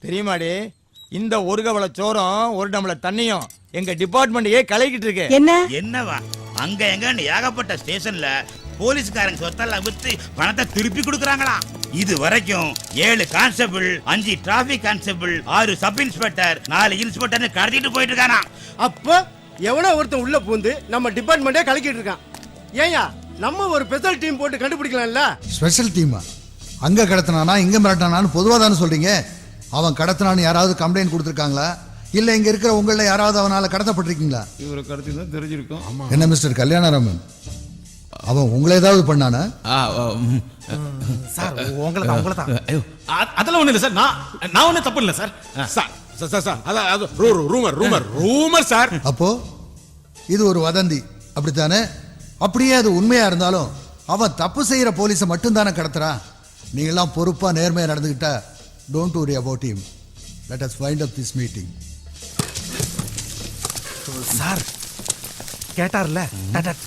தெரியுமாடி, இந்த ஒரு கவள சோறும் ஒரு டம்ளர் தண்ணியும் எங்க டிபார்ட்மெண்ட்டையே கலக்கிட்டு இருக்கு. என்னவா அங்க எங்க ஏகப்பட்ட ஸ்டேஷன்ல போலீஸ்காரங்க சொத்தெல்லாம் வித்து பணத்தை திருப்பி கொடுக்கறாங்களா? இது வரைக்கும் 7 constable, 5 traffic constable, 6 sub inspector, 4 inspector கடத்திட்டு போயிட்டு இருக்கானா. அப்ப எவனோ ஒருத்தன் உள்ள பூந்து நம்ம டிபார்ட்மெண்டே கலக்கிட்டு இருக்கான். ஏயா நம்ம ஒரு ஸ்பெஷல் டீம் போட்டு கண்டுபிடிக்கலாம்ல? ஸ்பெஷல் டீமா? அங்க கடத்தினானா இங்க மிரட்டானான்னு பொதுவா தானே சொல்றீங்க. அவன் கடத்தினான்னு யாராவது கம்ப்ளைண்ட் கொடுத்துருக்காங்களா? இல்ல இங்க இருக்கிற உங்கள யாராவது அவனால கடத்தப்பட்டிருக்கீங்களா? இவரை கடத்தி தான் தெரிஞ்சிருக்கும். என்ன மிஸ்டர் கல்யாணராமன், அவன் உங்களை ஏதாவது பண்ணானா? சார் உங்களை தான். அதெல்லாம் ஒண்ணு இல்ல சார். நான் ஒண்ணு தப்பு இல்ல சார். Rumour sir. அப்போ இது ஒரு வதந்தி அப்படித்தானே? அப்படியே அது உண்மையா இருந்தாலும் அவன் தப்பு செய்யற போலீஸை மட்டும் தானே கடத்துறான். நீங்களாம் பொறுப்பா நேர்மையா நடந்துக்கிட்டா don't worry about him. Let us wind up this meeting. Sir கேட்டார்ல,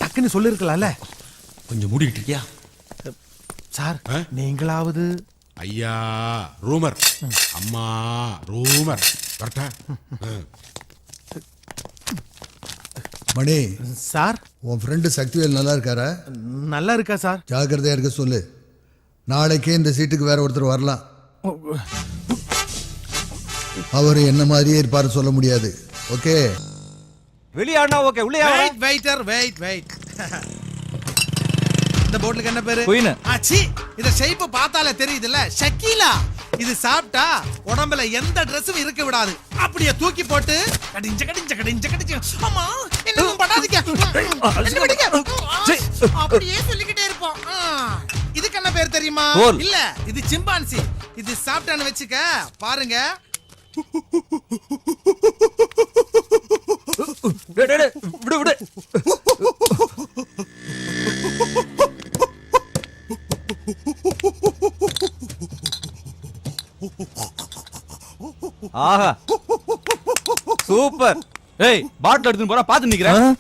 டக்குன்னு சொல்லிருக்கலாம்ல. கொஞ்சம் மூடிட்டு இருக்கியா சார்? நீங்களாவது ஐயா ரூமர், அம்மா ரூமர். மணி சார், உன் ஃப்ரெண்டு சக்திவேல் நல்லா இருக்காரா? நல்லா இருக்கா சார்? ஜாக்கிரதையா இருக்க சொல்லு. நாளைக்கே இந்த சீட்டுக்கு வேற ஒருத்தர் வரலாம். அவரு என்ன மாதிரியே இருப்பாரு சொல்ல முடியாது. ஓகே, வெளியாடனா ஓகே, உள்ளே வெயிட். இந்த போட்லுக்கு என்ன பேரு? குயின். ஆச்சி, இத ஷேப் பார்த்தாலே தெரியுதுல்ல, ஷக்கீலா. இது சாப்பிட்டா உடம்புல எந்த Dressம் இருக்க விடாது. அப்படியே தூக்கி போட்டு கடிஞ்ச. அம்மா என்ன பண்ணாதீங்க. அப்படியே சொல்லிக்கிட்டே இருப்போம். இதுக்கு என்ன பேர் தெரியுமா? இல்ல, இது சிம்பான்சி. இது சாப்பிட்டான்னு வெச்சுக்க பாருங்க. விடு. ஆஹா சூப்பர். ஏய், பாட்டில் எடுத்துன்னு போறா, பாத்து நிக்கிறேன்.